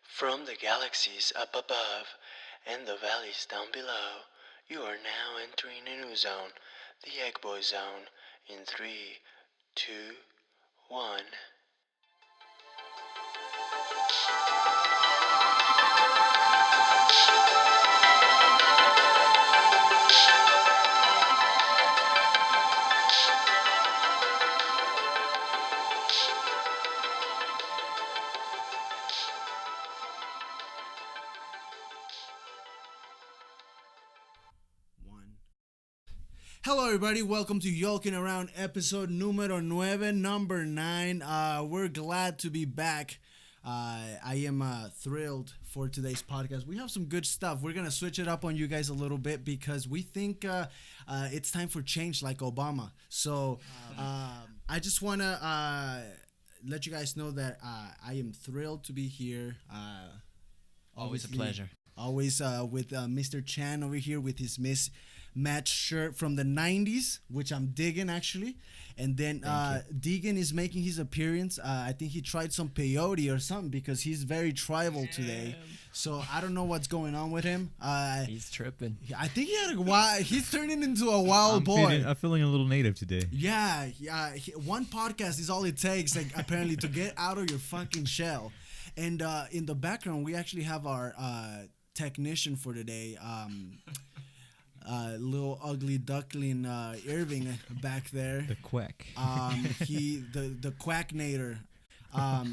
From the galaxies up above and the valleys down below, you are now entering a new zone, the Egg Boy Zone, in 3, 2, 1. Hello, everybody. Welcome to Yolking Around episode numero 9, number 9. We're glad to be back. I am thrilled for today's podcast. We have some good stuff. We're going to switch it up on you guys a little bit because we think it's time for change like Obama. So I just want to let you guys know that I am thrilled to be here. Always a pleasure. Always with Mr. Chan over here with his match shirt from the 90s, which I'm digging actually. And then Deegan is making his appearance. I think he tried some peyote or something because he's very tribal today. So I don't know what's going on with him. He's tripping. I think he had he's turning into a wild boy. I'm feeling a little native today. Yeah. One podcast is all it takes, like, apparently, to get out of your fucking shell. And in the background, we actually have our technician for today. Little ugly duckling Irving back there. The quack. The quacknator.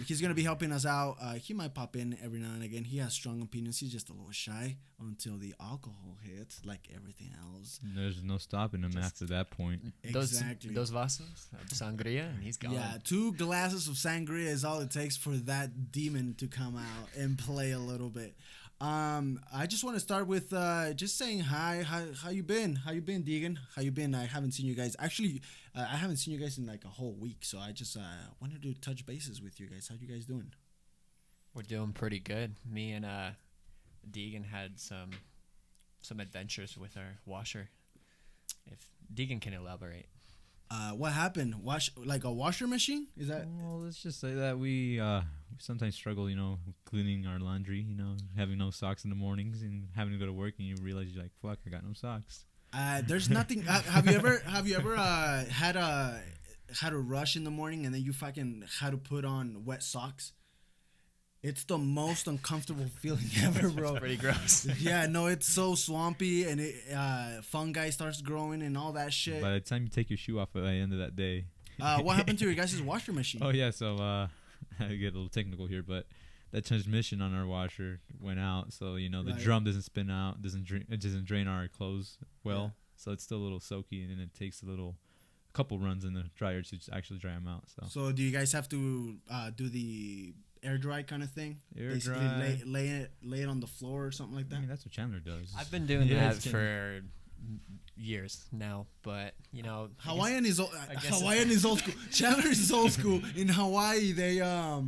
He's gonna be helping us out. He might pop in every now and again. He has strong opinions. He's just a little shy until the alcohol hits, like everything else. There's no stopping him after that point. Exactly. Those vasos of sangria, and he's gone. Yeah, 2 glasses of sangria is all it takes for that demon to come out and play a little bit. I just want to start with just saying hi. How you been? How you been, Deegan? How you been? I haven't seen you guys. Actually, I haven't seen you guys in like a whole week, so I just wanted to touch bases with you guys. How you guys doing? We're doing pretty good. Me and Deegan had some adventures with our washer. If Deegan can elaborate. What happened? Like a washer machine? Is that? Well, let's just say that we sometimes struggle, cleaning our laundry, having no socks in the mornings and having to go to work and you realize you're like, fuck, I got no socks. There's nothing. Have you ever had a rush in the morning and then you fucking had to put on wet socks? It's the most uncomfortable feeling ever, bro. It's pretty gross. Yeah, no, it's so swampy and fungi starts growing and all that shit. By the time you take your shoe off at the end of that day. What happened to your guys' washer machine? Oh, yeah, so I get a little technical here, but that transmission on our washer went out, so, the drum doesn't spin out, it doesn't drain our clothes well, yeah. So it's still a little soaky, and then it takes a couple runs in the dryer to actually dry them out. So do you guys have to do the air dry kind of thing? Basically dry. Lay it on the floor or something like that? I mean, that's what Chandler does. I've been doing that for years now, but Hawaiian is old school. Chandler is old school. In Hawaii, they air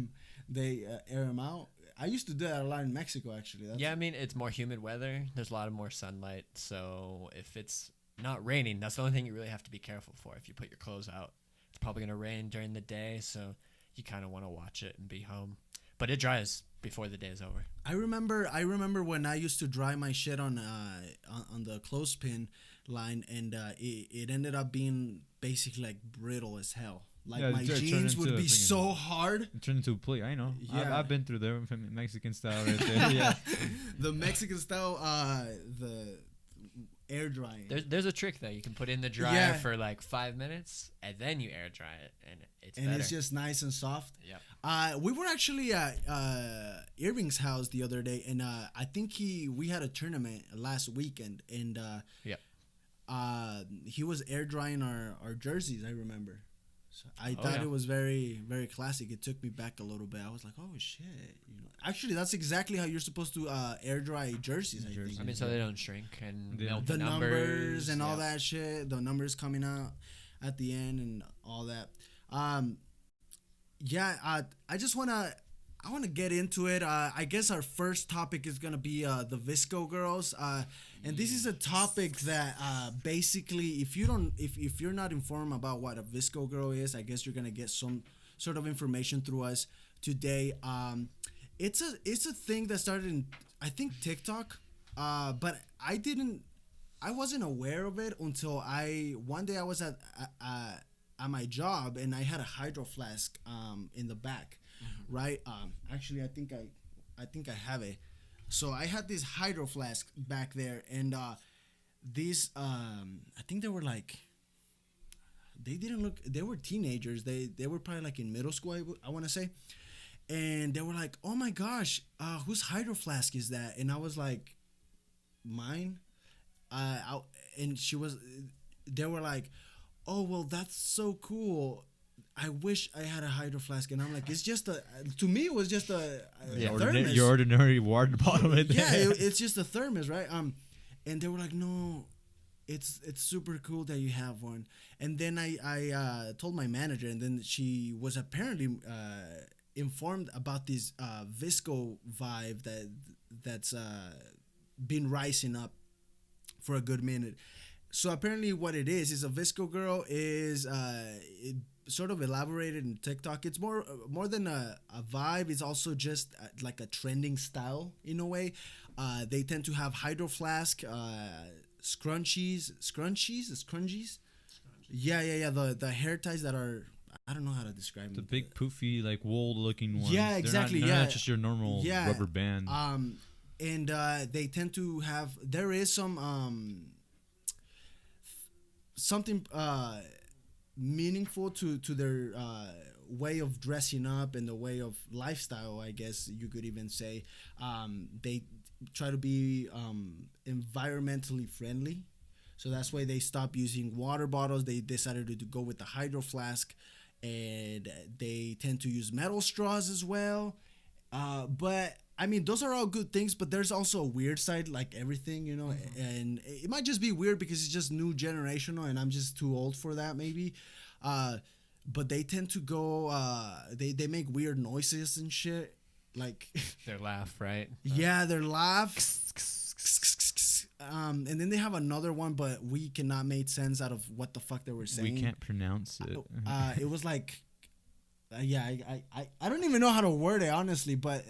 them out. I used to do that a lot in Mexico, actually. Yeah, I mean, it's more humid weather. There's a lot of more sunlight, so if it's not raining, that's the only thing you really have to be careful for. If you put your clothes out, it's probably gonna rain during the day, so you kind of want to watch it and be home. But it dries before the day is over. I remember when I used to dry my shit on the clothespin line, and it ended up being basically like brittle as hell. Like, yeah, my jeans would be so hard. It turned into a plate. I know. Yeah. I've been through there, Mexican style right there. Yeah. The Mexican style, the air drying. There's a trick though. You can put it in the dryer for like 5 minutes, and then you air dry it, and it's better. It's just nice and soft. Yeah. We were actually at Irving's house the other day, and I think we had a tournament last weekend, and he was air drying our jerseys. I remember. So I thought it was very, very classic. It took me back a little bit. I was like, oh shit. Actually, that's exactly how you're supposed to air dry jerseys. I mean, so they don't shrink and melt the numbers and all that shit. The numbers coming out at the end and all that. I just want to get into it. I guess our first topic is gonna be the Visco girls. And this is a topic that basically, if you're not informed about what a Visco girl is, I guess you're gonna get some sort of information through us today. it's a thing that started in, I think, TikTok, but I wasn't aware of it until one day I was at my job and I had a hydro flask in the back, right? Actually, I think I have it. So I had this hydro flask back there, and these I think they were like, they didn't look, they were teenagers. They were probably like in middle school, I want to say. And they were like, "Oh my gosh, whose hydro flask is that?" And I was like, "Mine." And they were like, "Oh well, that's so cool. I wish I had a hydro flask." And I'm like, "It's just to me it was just a thermos." Your ordinary water bottle right Yeah, there. it's just a thermos, right? And they were like, "No, it's super cool that you have one." And then I told my manager, and then she was apparently informed about this Visco vibe that's been rising up for a good minute. So apparently, what it is a Visco girl is sort of elaborated in TikTok. It's more than a vibe. It's also just like a trending style in a way. They tend to have hydro flask, scrunchies. Yeah. The hair ties that are, I don't know how to describe The them. big poofy like wool looking ones. Yeah, exactly, They're yeah. not just your normal Yeah. rubber band. And they tend to have, there is some something meaningful to their way of dressing up and the way of lifestyle, I guess you could even say. They try to be environmentally friendly, so that's why they stopped using water bottles. They decided to go with the hydro flask, and they tend to use metal straws as well. But I mean, those are all good things, but there's also a weird side, like everything, and it might just be weird because it's just new generational, and I'm just too old for that, maybe. But they tend to go, they make weird noises and shit, like Their laugh, right? yeah, their laugh. And then they have another one, but we cannot make sense out of what the fuck they were saying. We can't pronounce it. It was like, yeah, I don't even know how to word it, honestly, but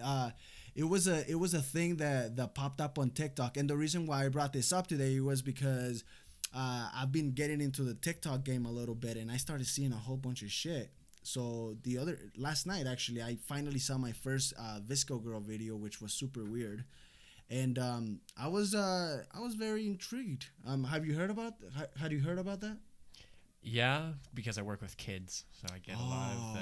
it was a thing that popped up on TikTok. And the reason why I brought this up today was because I've been getting into the TikTok game a little bit, and I started seeing a whole bunch of shit. So last night, actually, I finally saw my first Visco girl video, which was super weird. And I was very intrigued. Have you heard about that? Yeah, because I work with kids, so I get a lot of the.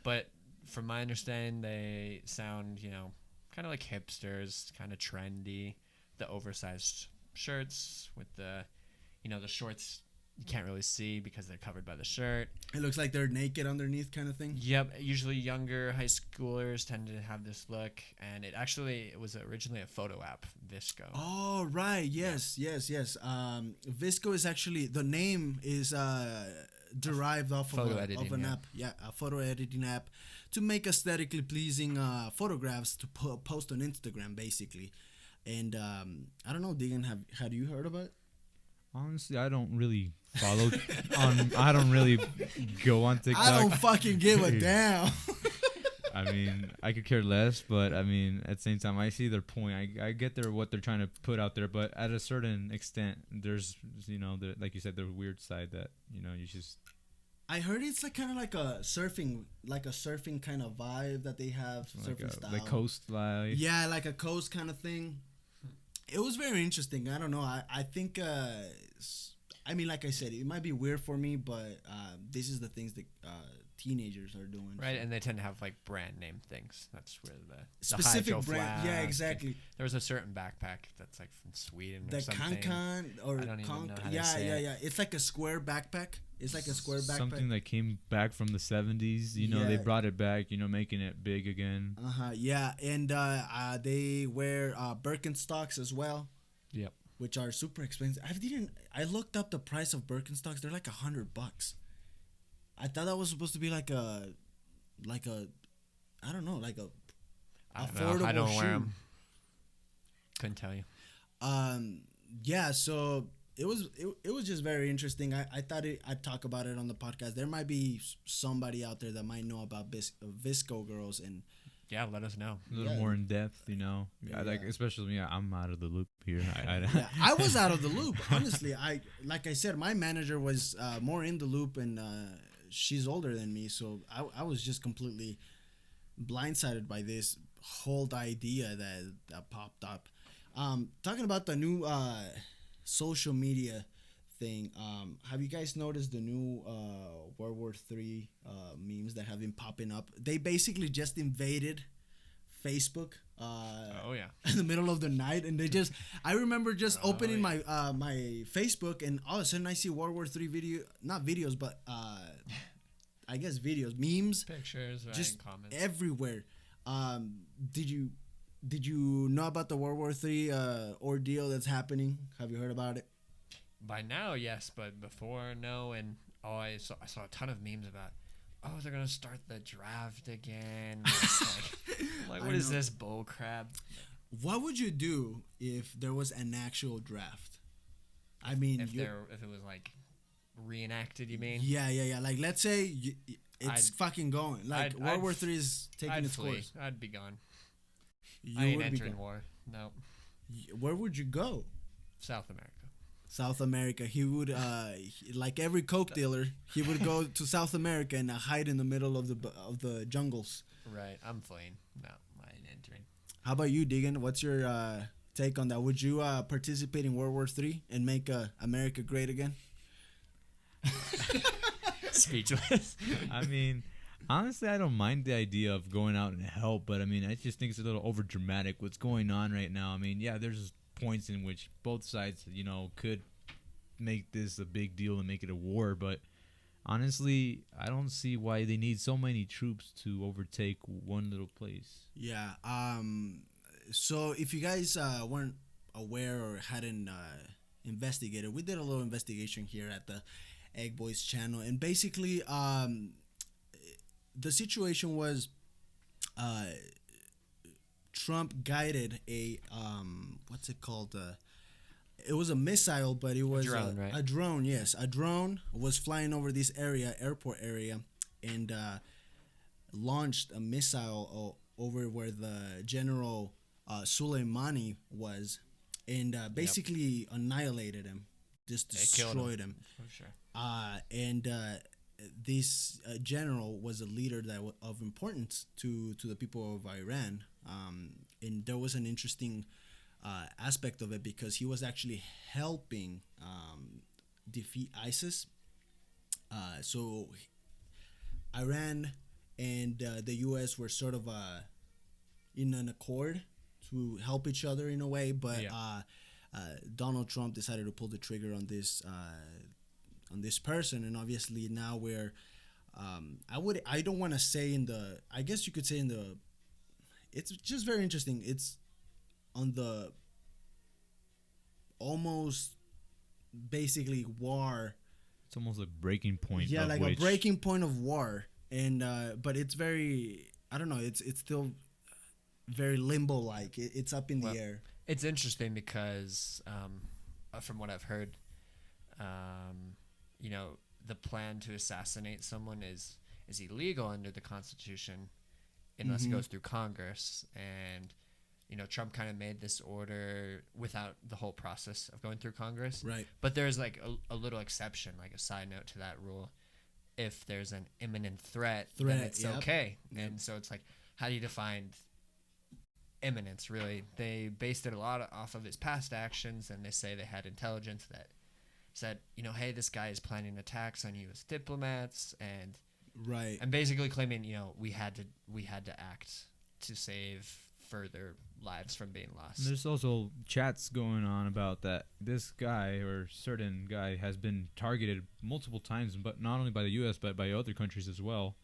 But from my understanding, they sound, kind of like hipsters, kind of trendy. The oversized shirts with the shorts you can't really see because they're covered by the shirt. It looks like they're naked underneath, kind of thing. Yep, usually younger high schoolers tend to have this look, and it was originally a photo app, Visco. Oh right, yes. Visco is actually, the name is derived off of an app. Yeah, a photo editing app to make aesthetically pleasing photographs to post on Instagram, basically. And I don't know, Deegan, have you heard about it? Honestly, I don't really follow I don't really go on TikTok. I don't fucking give a damn. I mean, I could care less, but I mean, at the same time, I see their point. I get what they're trying to put out there, but at a certain extent, there's, like you said, the weird side that, you just. I heard it's like kind of like a surfing kind of vibe that they have, surfing style. Like coast life. Yeah, like a coast kind of thing. It was very interesting. I don't know. I think, I mean, like I said, it might be weird for me, but this is the things that teenagers are doing. Right, so. And they tend to have like brand name things. That's where the specific brand. Yeah, exactly. There was a certain backpack that's like from Sweden or something. The Kankan or I don't even know how to say yeah. It's like a square backpack. It's like a square backpack. Something that came back from the 70s. They brought it back. Making it big again. Yeah, and they wear Birkenstocks as well. Yep. Which are super expensive. I looked up the price of Birkenstocks. They're like $100. I thought that was supposed to be like a I don't know, like a affordable I don't shoe. wear them. Couldn't tell you. Yeah. So it was just very interesting. I thought I'd talk about it on the podcast. There might be somebody out there that might know about Visco girls, and Yeah, let us know. A little Yeah. more in depth, you know. Yeah. Like especially me, I'm out of the loop here. Yeah, I was out of the loop. Honestly, like I said, my manager was more in the loop, and she's older than me, so I was just completely blindsided by this whole idea that popped up. Talking about the new social media thing, have you guys noticed the new World War III memes that have been popping up? They basically just invaded Facebook Oh yeah. in the middle of the night, and they just I remember just opening yeah. my Facebook, and all of a sudden I see World War III video, not videos, but I guess videos, memes, Pictures, right? just Comments. everywhere. Did you know about the World War III ordeal that's happening? Have you heard about it? By now, yes, but before, no. And I saw a ton of memes about, oh, they're gonna start the draft again. It's like I what is know. this bull crap? What would you do if there was an actual draft? I mean, If it was like reenacted, you mean? yeah. Like, let's say it's I'd- fucking going. Like, I'd- World War III is taking I'd its flee. course. I'd be gone. You I ain't would be entering gone. war. No, Where would you go? South America. South America. He would, like every coke dealer, he would go to South America and hide in the middle of the jungles. Right. I'm fleeing. No, I ain't entering. How about you, Deegan? What's your take on that? Would you participate in World War III and make America great again? Speechless. I mean, honestly, I don't mind the idea of going out and help, but I mean, I just think it's a little over dramatic what's going on right now. I mean, yeah, there's points in which both sides, you know, could make this a big deal and make it a war, but honestly, I don't see why they need so many troops to overtake one little place. Yeah. So if you guys weren't aware or hadn't investigated, we did a little investigation here at the Egg Boys channel, and basically, the situation was, Trump guided a what's it called? It was a missile, but it was drone, right? a drone. Yes, a drone was flying over this airport area, and launched a missile over where the General Soleimani was, and basically annihilated him, just They killed destroyed him. For sure. And this general was a leader of importance to the people of Iran. And there was an interesting aspect of it because he was actually helping defeat ISIS. So Iran and the U.S. were sort of in an accord to help each other in a way, but Yeah. Donald Trump decided to pull the trigger on this person, and obviously now we're I don't want to say I guess you could say it's just very interesting. It's on the almost basically war. It's almost a breaking point. Yeah, of like which, a breaking point of war, and but it's very, I don't know. It's still very limbo like. It's up in Well, the air. It's interesting because, from what I've heard, you know, the plan to assassinate someone is illegal under the Constitution unless it goes through Congress. And, you know, Trump kind of made this order without the whole process of going through Congress. Right. But there's like a little exception, like a side note to that rule. If there's an imminent threat, then it's yep. okay. Yep. And so it's like, how do you define imminence? Really, they based it a lot off of his past actions, and they say they had intelligence that said, you know, hey, this guy is planning attacks on U.S. diplomats, and Right. basically claiming, you know, we had to act to save further lives from being lost. There's also chats going on about that this guy or certain guy has been targeted multiple times, but not only by the U.S. but by other countries as well,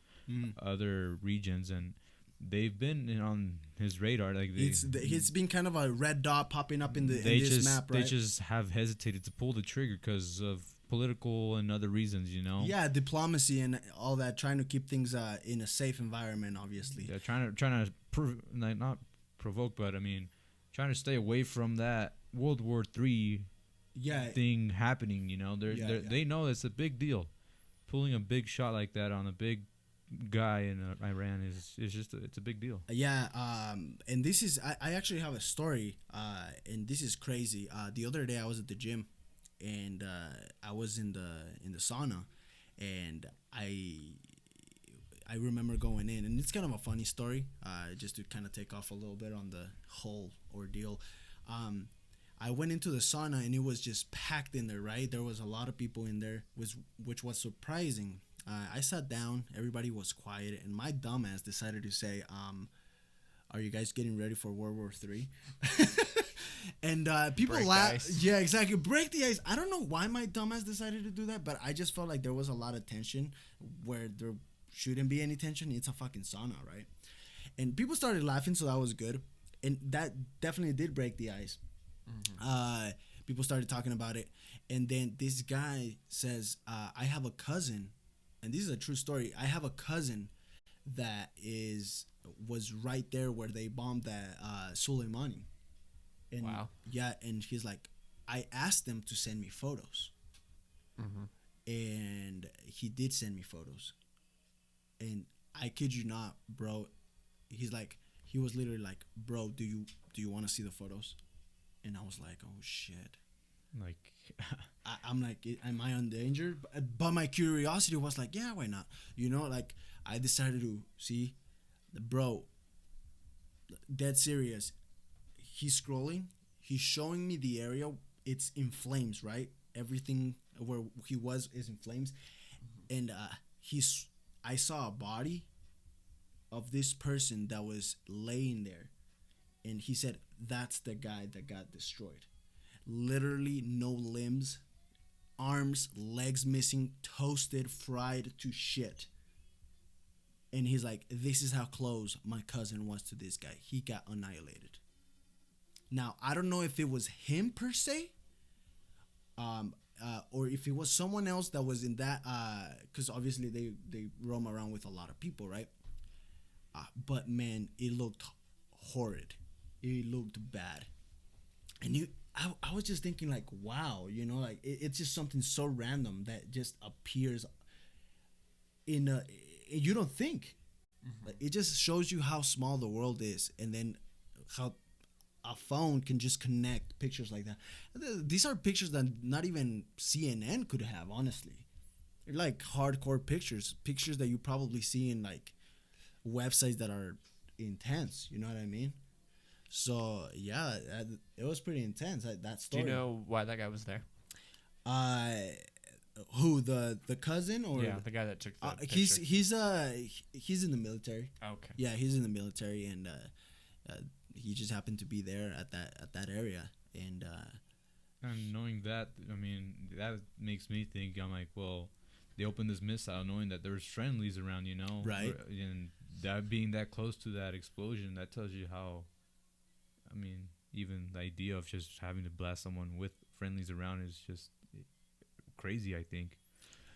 other regions, and they've been on his radar. Like It's been kind of a red dot popping up in this map, right? They just have hesitated to pull the trigger because of political and other reasons, you know. Yeah, diplomacy and all that, trying to keep things in a safe environment, obviously. Yeah, trying to not provoke, but I mean, trying to stay away from that World War III thing happening. You know, they know it's a big deal. Pulling a big shot like that on a big guy in Iran is just it's a big deal. Yeah, and this is I actually have a story, and this is crazy. The other day I was at the gym, and I was in the sauna, and I remember going in, and it's kind of a funny story, just to kind of take off a little bit on the whole ordeal. Um, I went into the sauna and it was just packed in there, right? There was a lot of people in there, which was surprising. I sat down, everybody was quiet, and my dumbass decided to say, "Are you guys getting ready for World War III?" And people Break the laugh. ice. Yeah, exactly. Break the ice. I don't know why my dumbass decided to do that, but I just felt like there was a lot of tension where there shouldn't be any tension. It's a fucking sauna, right? And people started laughing, so that was good. And that definitely did break the ice. People started talking about it, and then this guy says, "I have a cousin, and this is a true story. I have a cousin that was right there where they bombed that Soleimani." And Wow. yeah, and he's like, "I asked them to send me photos, and he did send me photos, and I kid you not, bro. He's like, he was literally like, bro, do you want to see the photos?" And I was like, oh shit. Like, I'm like, am I endangered? But my curiosity was like, yeah, why not? Like I decided to see, bro, dead serious. He's scrolling. He's showing me the area. It's in flames, right? Everything where he was is in flames, and I saw a body of this person that was laying there, and he said that's the guy that got destroyed. Literally no limbs, arms, legs missing, toasted, fried to shit. And he's like, this is how close my cousin was to this guy. He got annihilated. Now, I don't know if it was him per se, or if it was someone else that was in that, because obviously they roam around with a lot of people, right? But man, it looked horrid. It looked bad. And I was just thinking like, wow, like it's just something so random that just appears you don't think. Like, it just shows you how small the world is, and then how a phone can just connect pictures like that. These are pictures that not even CNN could have, honestly. They're like hardcore pictures that you probably see in like websites that are intense. You know what I mean? So yeah, it was pretty intense. That Do story. you know why that guy was there? Uh, who the cousin or Yeah, the guy that took the picture. he's in the military. Okay. Yeah, he's in the military, and he just happened to be there at that area, and and knowing that, I mean, that makes me think. I'm like, well, they opened this missile knowing that there was friendlies around, Right. And that being that close to that explosion, that tells you how. I mean, even the idea of just having to blast someone with friendlies around is just crazy, I think.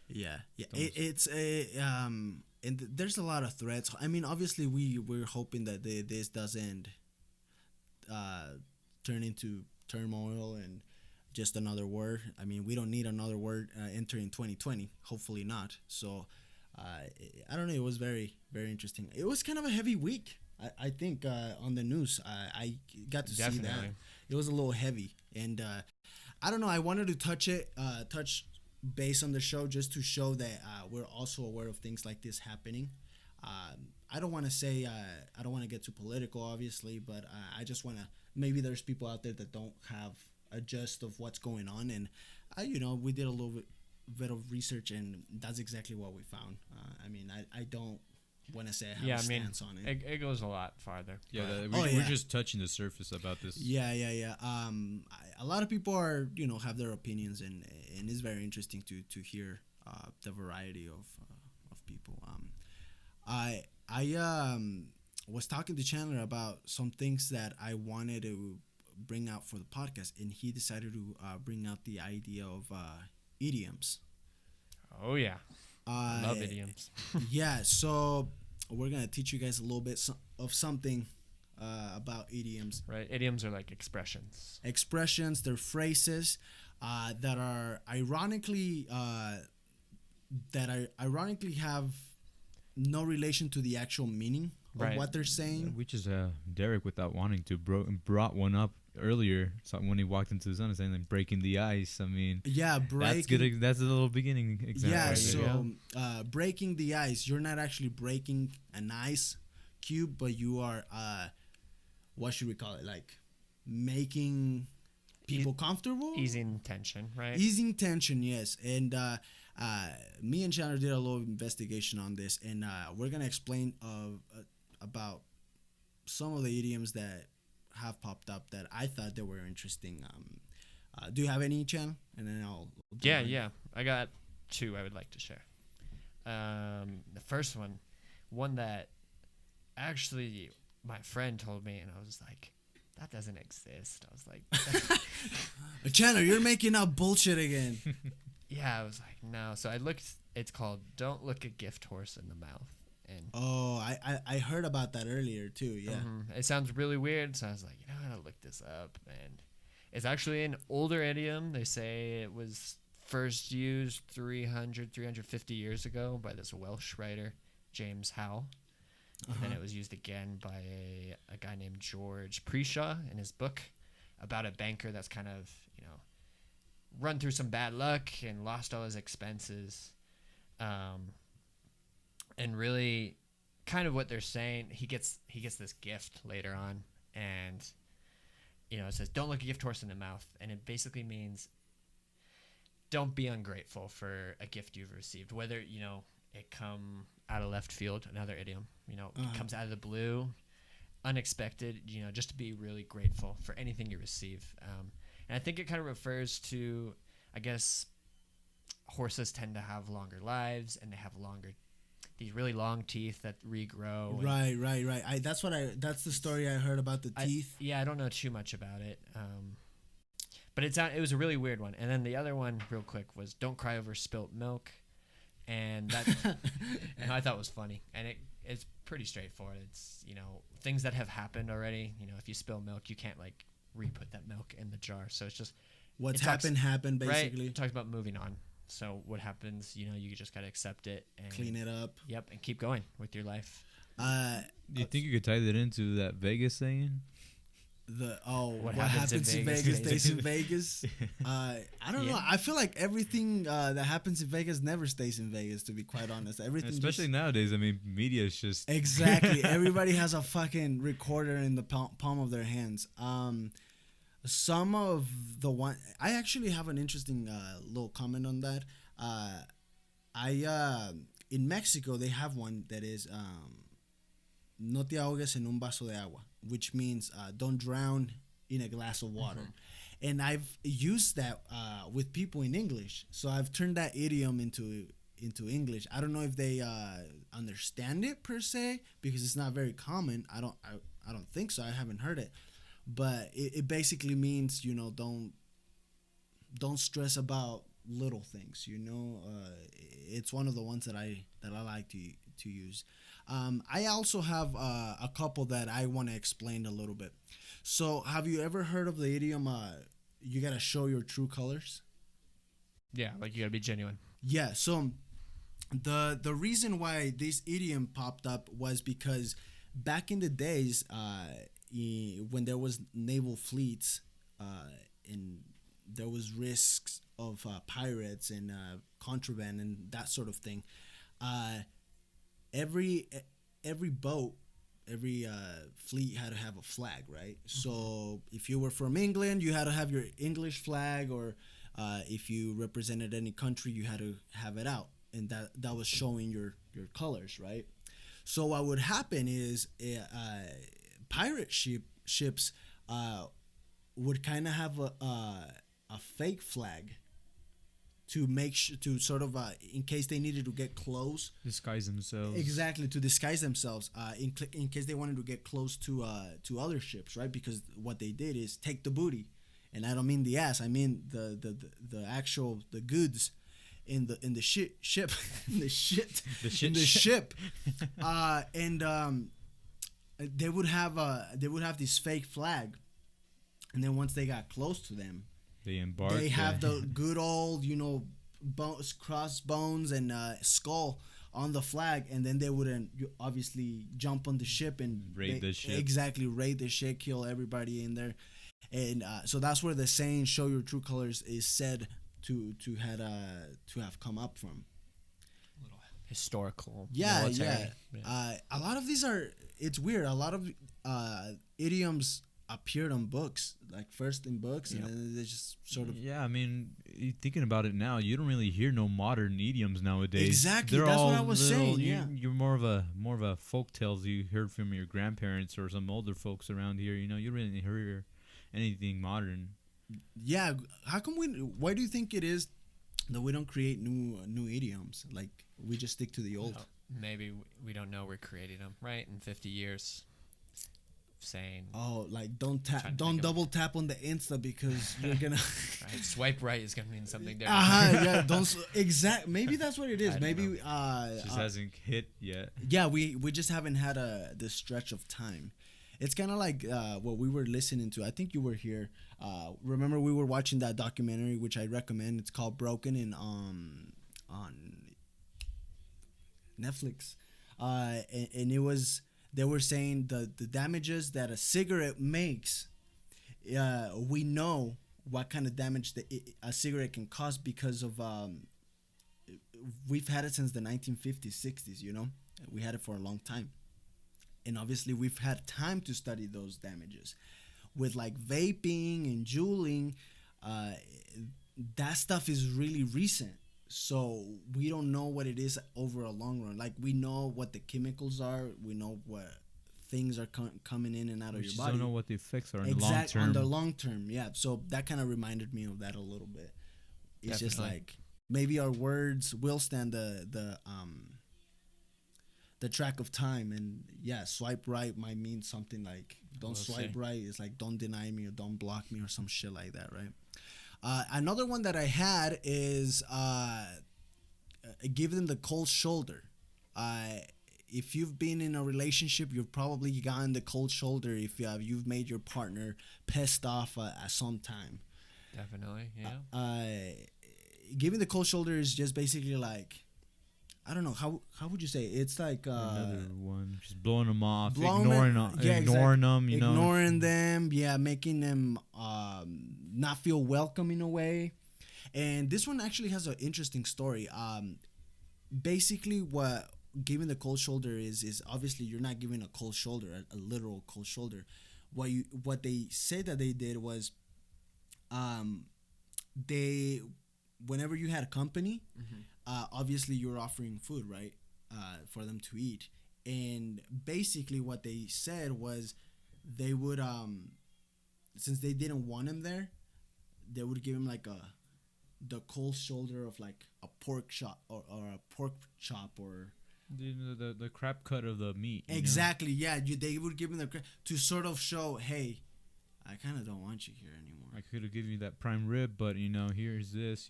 yeah, it's a and there's a lot of threats. I mean, obviously we're hoping that this doesn't turn into turmoil and just another war. I mean, we don't need another war entering 2020. Hopefully not. So I don't know. It was very, very interesting. It was kind of a heavy week. I think on the news, I got to see that. Definitely. It was a little heavy, and I don't know. I wanted to touch base on the show just to show that we're also aware of things like this happening. I don't want to say I don't want to get too political, obviously, but I just want to. Maybe there's people out there that don't have a gist of what's going on, and we did a little bit of research, and that's exactly what we found. I mean, I don't want to say I have a stance on it. It goes a lot farther. Yeah, but- we're just touching the surface about this. Yeah. A lot of people are, have their opinions, and it's very interesting to hear the variety of people. I was talking to Chandler about some things that I wanted to bring out for the podcast, and he decided to bring out the idea of idioms. Oh yeah, love idioms. Yeah, so we're gonna teach you guys a little bit of something about idioms. Right, idioms are like expressions. They're phrases that are ironically have no relation to the actual meaning of Right. what they're saying. We just Derek, without wanting to, brought one up earlier. So when he walked into the sun, saying like breaking the ice. I mean, Yeah, that's breaking. good. That's a little beginning example. Yeah, right there. so breaking the ice, you're not actually breaking an ice cube, but you are what should we call it? Like making people comfortable, Easing tension, right? easing tension. Yes, and me and Chandler did a little investigation on this, and we're gonna explain about some of the idioms that have popped up that I thought they were interesting. Do you have any, Chan? And then I'll do Yeah, mine. yeah. I got two I would like to share. The first one that actually my friend told me, and I was like, that doesn't exist. I was like, Chandler, you're making up bullshit again. yeah, I was like, no. So I looked, it's called Don't Look a Gift Horse in the Mouth. And Oh, I heard about that earlier too. Yeah. it sounds really weird. So I was like, you know, I gotta look this up. And it's actually an older idiom. They say it was first used 350 years ago by this Welsh writer, James Howe. And then it was used again by a guy named George Preshaw in his book about a banker that's kind of, run through some bad luck and lost all his expenses. And really kind of what they're saying, he gets this gift later on, and it says don't look a gift horse in the mouth, and it basically means don't be ungrateful for a gift you've received, whether it come out of left field, another idiom, it comes out of the blue, unexpected, just to be really grateful for anything you receive. And I think it kind of refers to, I guess, horses tend to have longer lives, and they have these really long teeth that regrow. Right. That's the story I heard about the teeth. Yeah, I don't know too much about it. But it was a really weird one. And then the other one, real quick, was don't cry over spilt milk. And that and I thought was funny. And it's pretty straightforward. It's, things that have happened already. If you spill milk, you can't like re-put that milk in the jar. So it's just What's it talks- happened basically. Right? It talks about moving on. So what happens, you just got to accept it and Clean it up. Yep, and keep going with your life. Do you think you could tie that into that Vegas saying? What happens in Vegas stays in Vegas. I don't know. I feel like everything that happens in Vegas never stays in Vegas. To be quite honest, everything. Especially nowadays. I mean, media is just exactly. Everybody has a fucking recorder in the palm of their hands. Some of the one I actually have an interesting little comment on that. In Mexico they have one that is no te ahogues en un vaso de agua, which means don't drown in a glass of water. And I've used that with people in English, so I've turned that idiom into English. I don't know if they understand it per se because it's not very common. I don't think so. I haven't heard it. But it basically means, don't stress about little things. It's one of the ones that I like to use. I also have a couple that I want to explain a little bit. So have you ever heard of the idiom, you got to show your true colors? Yeah, like you got to be genuine. Yeah, so the reason why this idiom popped up was because back in the days, when there was naval fleets, and there was risks of pirates and contraband and that sort of thing, every boat, every fleet had to have a flag, right? So if you were from England, you had to have your English flag, or if you represented any country, you had to have it out, and that was showing your colors, right? So what would happen is pirate ships would kind of have a fake flag to to sort of in case they needed to get close, disguise themselves. Exactly, to disguise themselves in case they wanted to get close to other ships, right? Because what they did is take the booty, and I don't mean the ass. I mean the actual goods in the ship in the ship, and they would have this fake flag, and then once they got close to them, they embarked. They have the good old, crossbones and skull on the flag, and then they wouldn't obviously jump on the ship and Raid the ship. Exactly, raid the ship, kill everybody in there, and so that's where the saying "show your true colors" is said to have come up from. Little historical. Yeah, military. a lot of these are. It's weird. A lot of idioms appeared on books, like first in books, and then they just sort of. Yeah, I mean, thinking about it now, you don't really hear no modern idioms nowadays. Exactly, They're that's all what I was saying. you- Yeah, you're more of a folk tales you heard from your grandparents or some older folks around here. You know, you really didn't hear anything modern. yeah. How come we? Why do you think it is that we don't create new idioms? Like we just stick to the old. Well, maybe we don't know we're creating them, right? In 50 years, saying, Oh, like Trying to think don't of- double tap on the Insta because you're gonna. right, swipe right is going to mean something different. Yeah, don't maybe that's what it is. I don't Maybe It just hasn't hit yet. yeah, we just haven't had this stretch of time. It's kind of like what we were listening to. I think you were here. Remember we were watching that documentary, which I recommend. It's called Broken on Netflix, and it was they were saying the damages that a cigarette makes. We know what kind of damage a cigarette can cause because of we've had it since the 1950s, 60s. You know, we had it for a long time, and obviously we've had time to study those damages. With like vaping and juuling, that stuff is really recent. So we don't know what it is over a long run. Like we know what the chemicals are. We know what things are coming in and out We of your just body. don't know what the effects are in the long term. On the long term, yeah. So that kind of reminded me of that a little bit. It's just Definitely. like maybe our words will stand the track of time, and yeah, swipe right might mean something like don't We'll swipe see. right. It's like don't deny me or don't block me or some shit like that, right? Another one that I had is give them the cold shoulder. If you've been in a relationship, you've probably gotten the cold shoulder if you've made your partner pissed off at some time. Definitely, yeah. Giving the cold shoulder is just basically like, I don't know, how would you say it? It's like Another one, just blowing them off, blowing ignoring them- them, yeah, ignoring them. You know, ignoring them, yeah, making them not feel welcome in a way. And this one actually has an interesting story. Basically, what giving the cold shoulder is obviously you're not giving a cold shoulder, a literal cold shoulder. What they said that they did was, they, whenever you had a company, obviously you're offering food, right, for them to eat. And basically what they said was they would since they didn't want him there, they would give him like the cold shoulder of like a pork chop or a pork chop or the crap cut of the meat. you know? exactly, yeah, they would give him to sort of show, hey, I kind of don't want you here anymore. I could have given you that prime rib, but here's this.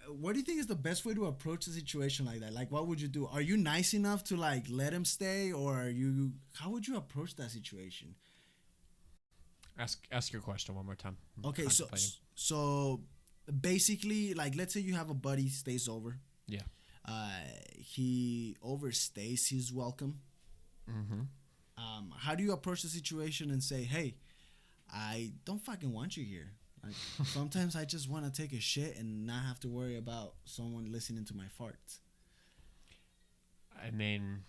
What do you think is the best way to approach a situation like that? Like, what would you do? Are you nice enough to like let him stay, or how would you approach that situation? Ask your question one more time. I'm Okay, contemplating. so basically, like, let's say you have a buddy stays over. Yeah. He overstays his welcome. Mm-hmm. How do you approach the situation and say, hey, I don't fucking want you here. Like, sometimes I just want to take a shit and not have to worry about someone listening to my farts. I mean,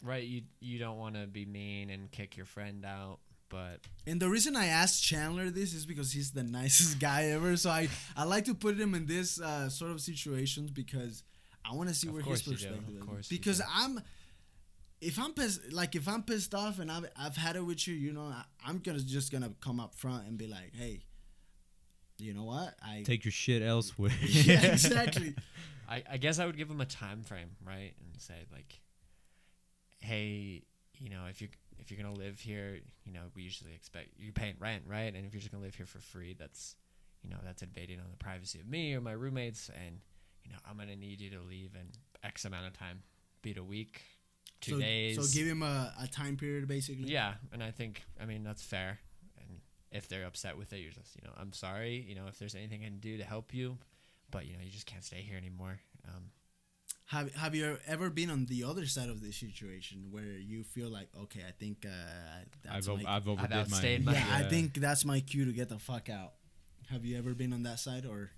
right? You don't want to be mean and kick your friend out, but And the reason I asked Chandler this is because he's the nicest guy ever. So I like to put him in this sort of situations because I want to see Of where his course you do. perspective Of is. course you Because do. if I'm pissed off and I've had it with you, I'm just gonna come up front and be like, hey, you know what? Take your shit elsewhere. yeah, exactly. I guess I would give him a time frame, right? And say like, hey, if you're gonna live here, we usually expect you're paying rent, right? And if you're just gonna live here for free, that's that's invading on the privacy of me or my roommates, and I'm gonna need you to leave in X amount of time, be it a week, 2 days. So give him a time period, basically. Yeah, and I think that's fair. And if they're upset with it, you're just I'm sorry. If there's anything I can do to help you, but you just can't stay here anymore. Have you ever been on the other side of the situation where you feel like, okay, I think that's I've overdid my. outstayed yeah, my- I think that's my cue to get the fuck out. Have you ever been on that side or?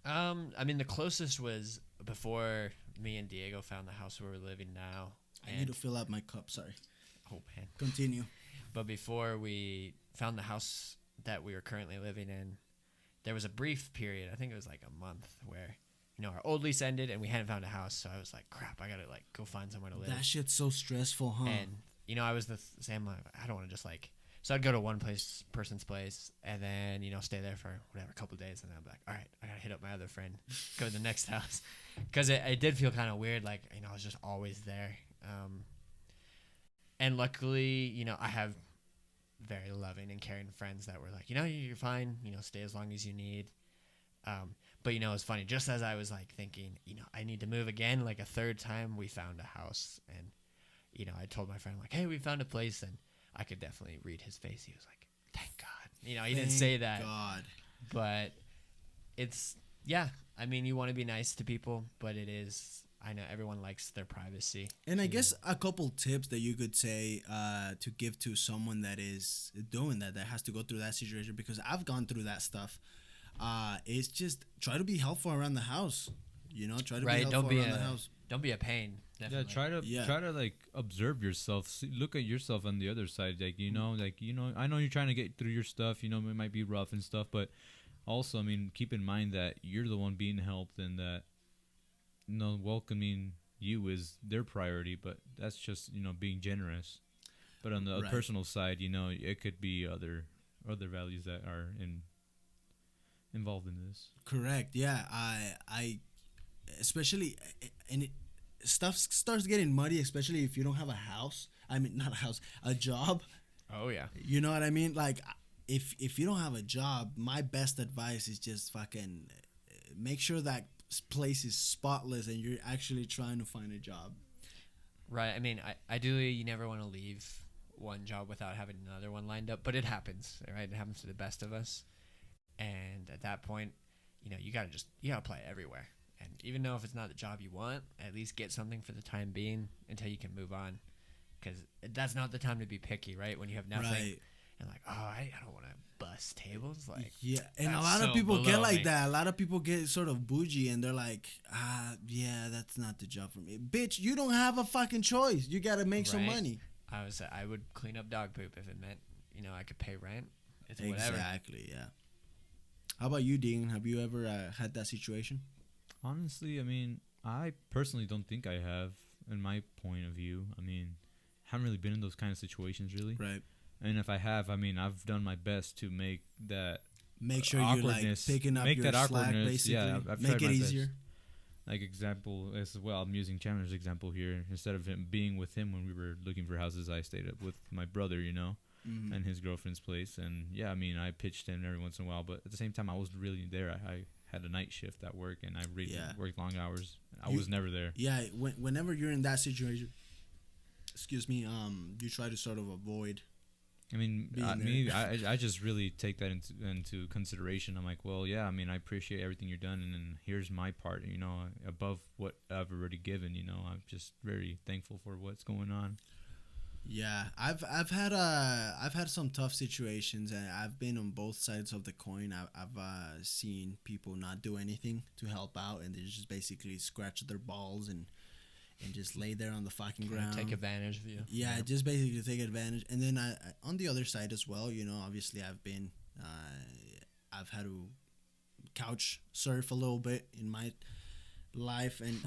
I mean, the closest was before me and Diego found the house where we're living now. I need to fill up my cup. Sorry. Oh man! Continue. But before we found the house that we were currently living in, there was a brief period. I think it was like a month where, our old lease ended and we hadn't found a house. So I was like, crap, I gotta like go find somewhere to live. That shit's so stressful, huh? And I was the same. I don't want to just like. So I'd go to one person's place, and then stay there for whatever, a couple of days, and then I'd be like, all right, I gotta hit up my other friend, go to the next house, because it did feel kind of weird, like I was just always there. And luckily, I have very loving and caring friends that were like, you're fine, stay as long as you need. But it's funny. Just as I was like thinking, I need to move again, like a third time, we found a house, and I told my friend like, hey, we found a place, and I could definitely read his face. He was like, thank God. He didn't say that. God. But it's, yeah. I mean, you want to be nice to people, but it is, I know everyone likes their privacy. And I guess a couple tips that you could say to give to someone that is doing that has to go through that situation, because I've gone through that stuff. It's just try to be helpful around the house. Try to be helpful around the house. Don't be a pain. Definitely. Yeah, try to like observe yourself. Look at yourself on the other side. Like I know you're trying to get through your stuff. It might be rough and stuff, but also, I mean, keep in mind that you're the one being helped, and that welcoming you is their priority. But that's just being generous. But on the personal side, it could be other values that are involved in this. Correct. Yeah. I especially, and stuff starts getting muddy, especially if you don't have a house. I mean, not a house, a job. Oh yeah. You know what I mean? Like, if you don't have a job, my best advice is just fucking make sure that place is spotless and you're actually trying to find a job. Right. I mean, ideally, you never want to leave one job without having another one lined up, but it happens, right? It happens to the best of us. And at that point, you gotta apply everywhere. And even though if it's not the job you want, at least get something for the time being until you can move on. Because that's not the time to be picky, right? When you have nothing. Right. And like, I don't want to bust tables. Like, yeah, and a that's lot of so people get below like me. that. A lot of people get sort of bougie, and they're like, yeah, that's not the job for me. Bitch, you don't have a fucking choice. You gotta make some Right. money. I would clean up dog poop if it meant, I could pay rent. It's whatever. Exactly, yeah. How about you, Dean? Have you ever had that situation? Honestly, I mean, I personally don't think I have, in my point of view. I mean, haven't really been in those kind of situations, really. Right. And if I have, I mean, I've done my best to make that Make sure you're like picking up your slack, basically. Yeah, I've make tried it my easier. best. Like example as well, I'm using Chandler's example here. Instead of him being with him when we were looking for houses, I stayed up with my brother, Mhm. and his girlfriend's place. And yeah, I mean, I pitched in every once in a while, but at the same time, I wasn't really there. I had a night shift at work, and I really worked long hours. I was never there. Yeah, whenever you're in that situation, excuse me, you try to sort of avoid. I mean, Being there. I just really take that into consideration. I'm like, well, yeah, I mean, I appreciate everything you've done, and then here's my part, above what I've already given. I'm just very thankful for what's going on. Yeah, I've had some tough situations, and I've been on both sides of the coin. I've seen people not do anything to help out, and they just basically scratch their balls and just lay there on the fucking ground. Take advantage of you. Yeah, just basically take advantage. And then I on the other side as well, obviously I've had to couch surf a little bit in my life, and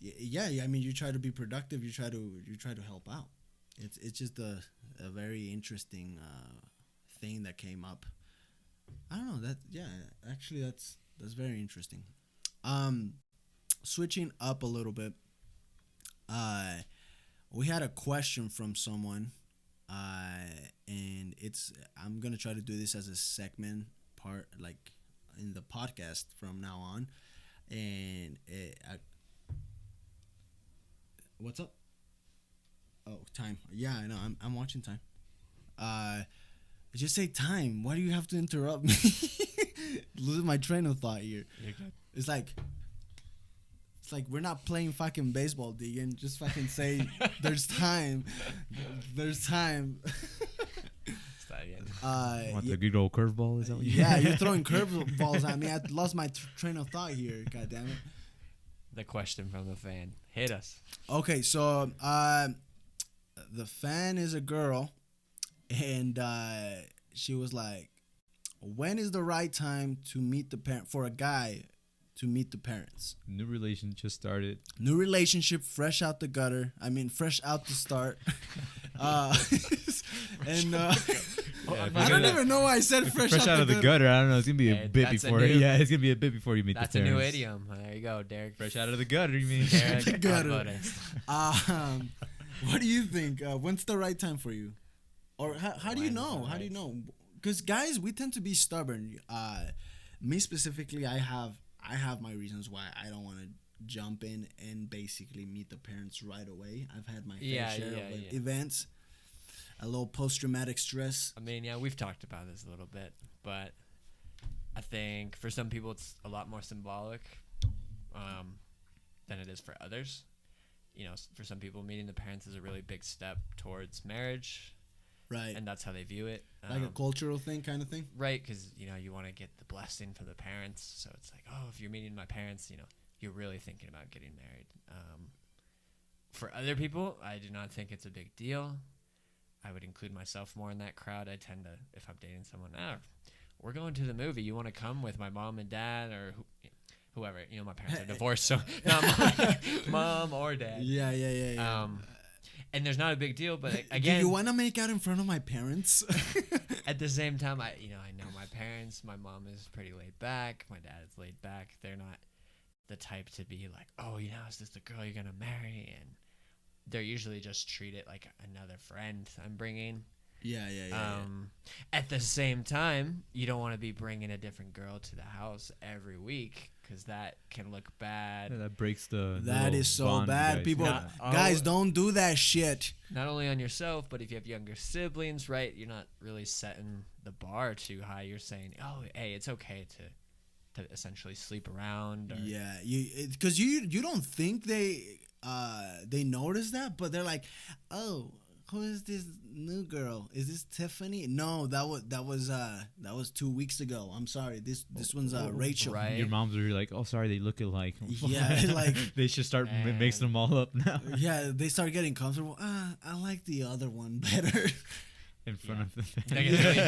yeah, I mean, you try to be productive, you try to help out. It's just a very interesting thing that came up. I don't know, actually that's very interesting. Switching up a little bit. We had a question from someone, and I'm gonna try to do this as a segment part, like in the podcast from now on. And what's up? Oh, time. Yeah, I know. I'm watching time. Just say time. Why do you have to interrupt me? Losing my train of thought here. You're good. It's like It's like we're not playing fucking baseball, Deegan. Just fucking say there's time. There's time. Start again. What, the good old curveball? Is that what you Yeah, you're throwing curveballs at me. I lost my train of thought here. God damn it. The question from the fan. Hit us. Okay, so the fan is a girl, and she was like, when is the right time to meet the parent for a guy to meet the parents? New relation just started. New relationship, fresh out the gutter. I mean, fresh out the start. And I don't even know why I said fresh out of the gutter. I don't know. It's gonna be a bit before. It's gonna be a bit before you meet the parents. That's a new idiom. There you go, Derek. Fresh out of the gutter. You mean? Derek, The gutter. Alvarez. What do you think? When's the right time for you? Or how do you know? How do you know? Because guys, we tend to be stubborn. Me specifically, I have my reasons why I don't want to jump in and basically meet the parents right away. I've had my fair share of events, a little post-traumatic stress. I mean, yeah, we've talked about this a little bit, but I think for some people it's a lot more symbolic than it is for others. You know, for some people, meeting the parents is a really big step towards marriage. Right. And that's how they view it. Like a cultural thing kind of thing? Right, because, you know, you want to get the blessing for the parents. So it's like, oh, if you're meeting my parents, you know, you're really thinking about getting married. For other people, I do not think it's a big deal. I would include myself more in that crowd. I tend to, if I'm dating someone, we're going to the movie. You want to come with my mom and dad or whoever? You know, my parents are divorced, so not mom or dad. Yeah. And there's not a big deal, but again, do you want to make out in front of my parents? At the same time, I know my parents. My mom is pretty laid back. My dad is laid back. They're not the type to be like, oh, you know, is this the girl you're gonna marry? And they're usually just treat it like another friend I'm bringing. Yeah. At the same time, you don't want to be bringing a different girl to the house every week because that can look bad. Yeah, that breaks the. That is so bad. People, guys, don't do that shit. Not only on yourself, but if you have younger siblings, right? You're not really setting the bar too high. You're saying, oh, hey, it's okay to essentially sleep around. Or, yeah, because you don't think they notice that, but they're like, oh, who is this new girl? Is this Tiffany? No, that was 2 weeks ago. I'm sorry. This one's Rachel. Right. Your moms are like, oh, sorry, they look alike. Yeah, like they should start mixing them all up now. Yeah, they start getting comfortable. I like the other one better. In front of the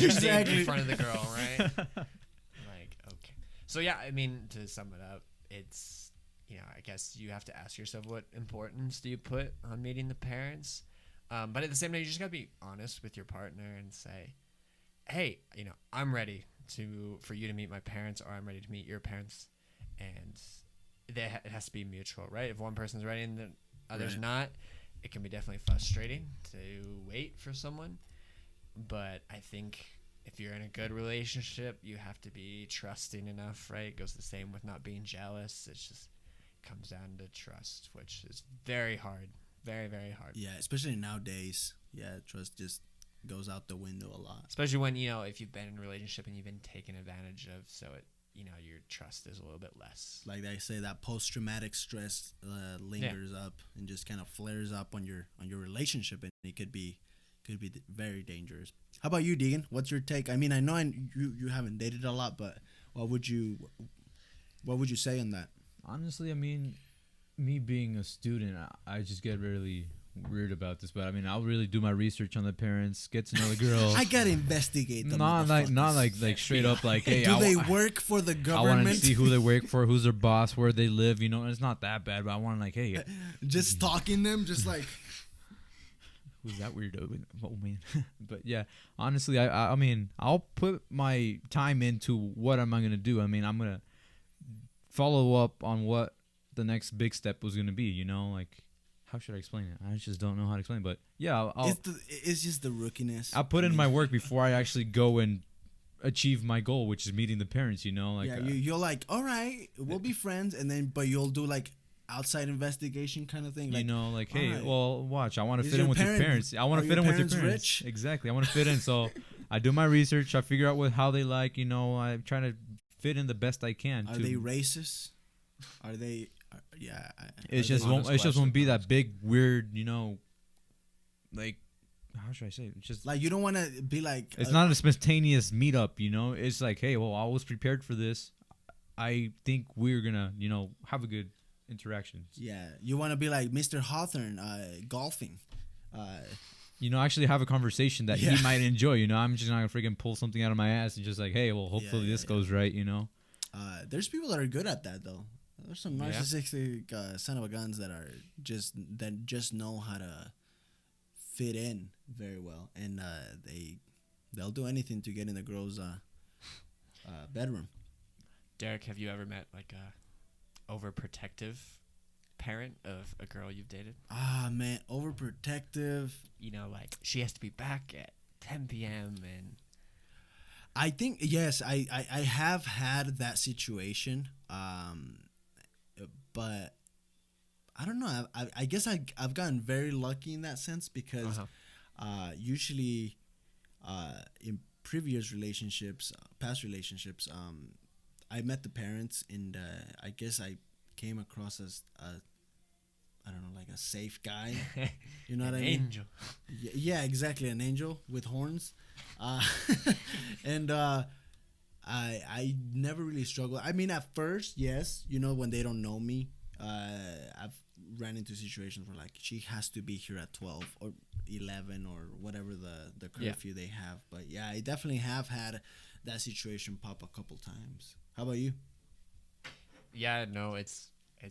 exactly in front of the girl, right? Like, okay. So yeah, I mean, to sum it up, it's, you know, I guess you have to ask yourself, what importance do you put on meeting the parents? But at the same time, you just gotta be honest with your partner and say, hey, you know, I'm ready for you to meet my parents, or I'm ready to meet your parents. And it has to be mutual, right? If one person's ready and the other's not, it can be definitely frustrating to wait for someone. But I think if you're in a good relationship, you have to be trusting enough, right? It goes the same with not being jealous. It just comes down to trust, which is very hard. Very, very hard. Yeah, especially nowadays. Yeah, trust just goes out the window a lot. Especially when, you know, if you've been in a relationship and you've been taken advantage of, so it, you know, your trust is a little bit less. Like they say, that post-traumatic stress lingers up and just kind of flares up on your relationship, and it could be very dangerous. How about you, Deegan? What's your take? I mean, I know you haven't dated a lot, but what would you say on that? Honestly, I mean, me being a student, I just get really weird about this, but I mean, I'll really do my research on the parents, get to know the girl. I gotta investigate them. Not like straight up like, hey, do they work for the government? I want to see who they work for, who's their boss, where they live. You know, it's not that bad, but I want to like, hey, just stalking them, just like. Who's that weirdo? Oh man. But yeah, honestly, I mean, I'll put my time into what am I gonna do. I mean, I'm gonna follow up on what the next big step was gonna be. You know, like, how should I explain it? I just don't know how to explain it. But yeah, it's just the rookiness. I'll put in my work before I actually go and achieve my goal, which is meeting the parents. You know, like yeah, you're like, all right, we'll be friends, and then but you'll do like outside investigation kind of thing. Like, you know, like, hey, right, well, watch, I want to fit in with your parents. I want to fit in with your parents. Rich? Exactly, I want to fit in. So I do my research. I figure out how they like. You know, I try to fit in the best I can. Are they racist? Are they Yeah, It's just honest won't. It just won't be question, that big weird. Like how should I say it? It's just like you don't want to be like. it's not a spontaneous meetup. It's like, hey, well, I was prepared for this. I think we're gonna have a good interaction. Yeah, you want to be like Mr. Hawthorne, golfing. Actually have a conversation that Yeah. he might enjoy. I'm just not gonna freaking pull something out of my ass and just like, hey, well, hopefully this goes right. There's people that are good at that though. There's some Yeah. narcissistic son of a guns that just know how to fit in very well, and they'll do anything to get in the girl's bedroom. Derek, have you ever met like a overprotective parent of a girl you've dated? Ah man, overprotective. Like she has to be back at 10 p.m. and I think yes, I have had that situation, but I don't know. I guess I've gotten very lucky in that sense because usually in previous relationships, past relationships, I met the parents and I guess I came across as I don't know, like a safe guy. You know what I mean? Angel. Yeah, exactly, an angel with horns, and I never really struggled. I mean, at first, yes, when they don't know me, I've ran into situations where like she has to be here at 12 or 11 or whatever the curfew they have. But yeah, I definitely have had that situation pop a couple times. How about you? Yeah, no, it's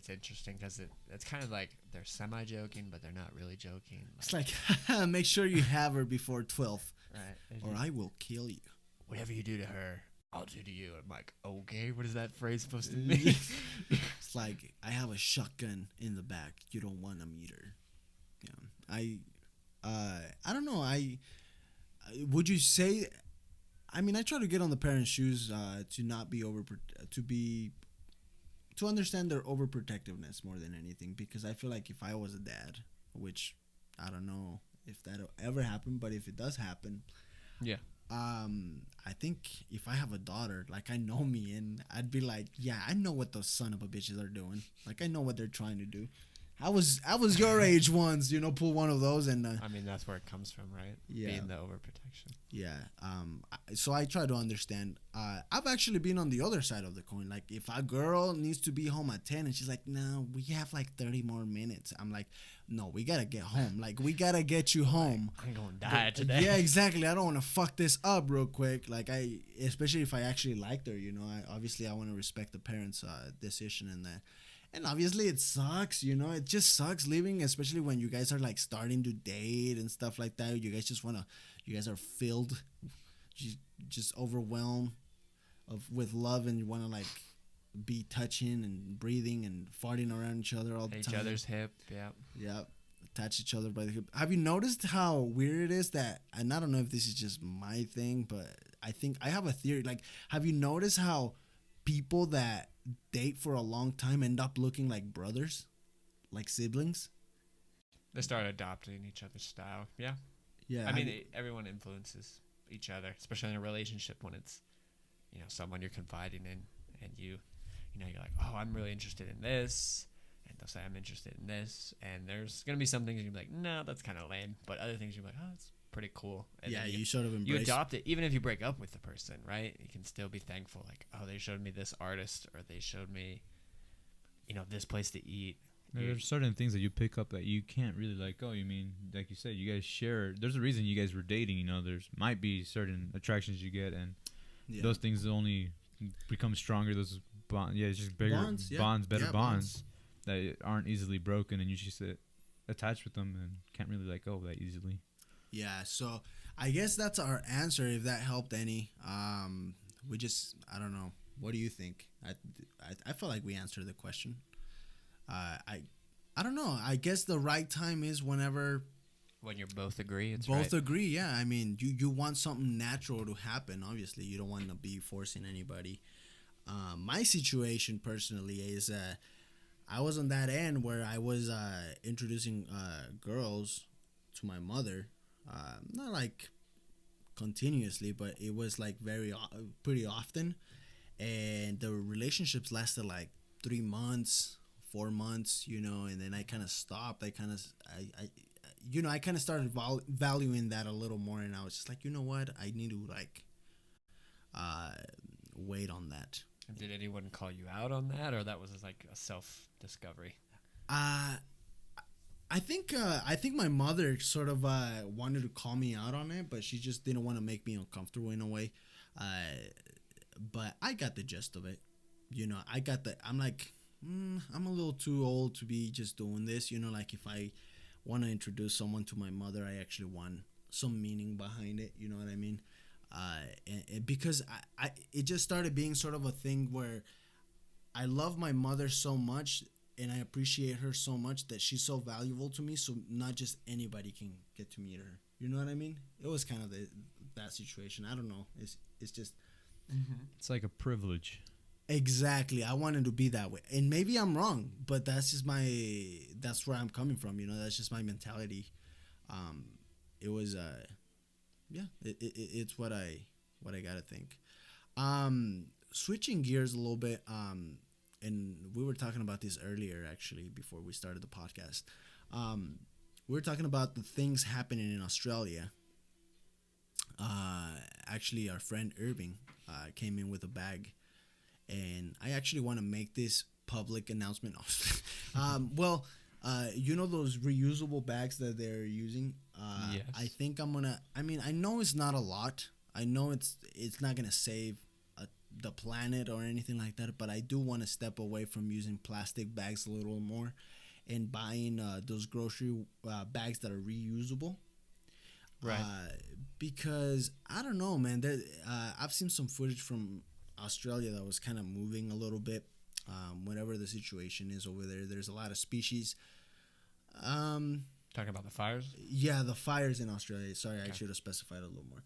interesting because it's kind of like they're semi joking, but they're not really joking. It's like make sure you have her before 12, Right. or I will kill you. Whatever you do to her, I'll do to you. I'm like, okay, what is that phrase supposed to mean? It's like I have a shotgun in the back. You don't want to meet her. Yeah, I don't know. Would you say? I mean, I try to get on the parents' shoes to not be to understand their overprotectiveness more than anything, because I feel like if I was a dad, which I don't know if that'll ever happen, but if it does happen, Yeah. I think if I have a daughter, like I know me, and I'd be like, yeah, I know what those son of a bitches are doing. Like I know what they're trying to do. I was your age once, pull one of those and I mean, that's where it comes from, right? Yeah. Being the overprotection. yeah. So I try to understand. I've actually been on the other side of the coin. Like if a girl needs to be home at 10 and she's like, no, we have like 30 more minutes. I'm like, no, we gotta get home. Like we gotta get you home. I'm going to die today. Yeah, exactly. I don't want to fuck this up real quick. Like especially if I actually liked her, obviously I want to respect the parents' decision and that. And obviously it sucks, it just sucks living, especially when you guys are like starting to date and stuff like that. You guys are filled, just overwhelmed with love, and you want to like be touching and breathing and farting around each other all the time. Each other's hip, yeah. Yeah, attach each other by the hip. Have you noticed how weird it is that, and I don't know if this is just my thing, but I think I have a theory. Like, have you noticed how people that date for a long time end up looking like brothers, like siblings? They start adopting each other's style. Yeah. Yeah, I mean, everyone influences each other, especially in a relationship when it's, someone you're confiding in, and you're like, oh, I'm really interested in this, and they'll say I'm interested in this, and there's gonna be some things you're gonna be like, no, that's kind of lame, but other things you're like, oh, that's pretty cool. And yeah, then you sort of embrace. you adopt it, even if you break up with the person, right? You can still be thankful, like, oh, they showed me this artist, or they showed me, this place to eat. There's certain things that you pick up that you can't really let go. You mean, like you said, you guys share. There's a reason you guys were dating. There's might be certain attractions you get, and those things only become stronger. Those bonds, it's just bigger bonds, better bonds that aren't easily broken, and you just attached with them and can't really let go that easily. Yeah, so I guess that's our answer. If that helped any, I don't know. What do you think? I feel like we answered the question. I don't know. I guess the right time is whenever When you both agree, it's both right. agree. Yeah, I mean, you want something natural to happen. Obviously, you don't want to be forcing anybody. My situation personally is I was on that end where I was introducing girls to my mother. Not like continuously, but it was like pretty often, and the relationships lasted like 3 months, 4 months, and then I kind of stopped. I kind of started valuing that a little more, and I was just like, you know what, I need to like uh, wait on that. Did anyone call you out on that, or that was just like a self discovery? Uh, I think my mother sort of wanted to call me out on it, but she just didn't want to make me uncomfortable in a way. But I got the gist of it. I'm like, I'm a little too old to be just doing this. Like if I want to introduce someone to my mother, I actually want some meaning behind it. You know what I mean? And because it just started being sort of a thing where I love my mother so much and I appreciate her so much that she's so valuable to me. So not just anybody can get to meet her. You know what I mean? It was kind of that situation. I don't know. It's just It's like a privilege. exactly. I wanted to be that way, and maybe I'm wrong, but that's where I'm coming from. That's just my mentality. It was yeah. It's what I gotta think. Switching gears a little bit. And we were talking about this earlier, actually, before we started the podcast. We were talking about the things happening in Australia. Actually, our friend Irving came in with a bag, and I actually want to make this public announcement. Well, those reusable bags that they're using. Yes. I think I'm gonna. I mean, I know it's not a lot. I know it's not gonna save the planet or anything like that, but I do want to step away from using plastic bags a little more and buying those grocery bags that are reusable. Right. Because I don't know, man. I've seen some footage from Australia that was kind of moving a little bit. Whatever the situation is over there, there's a lot of species. Talking about the fires? Yeah, the fires in Australia. Sorry, I should have specified a little more.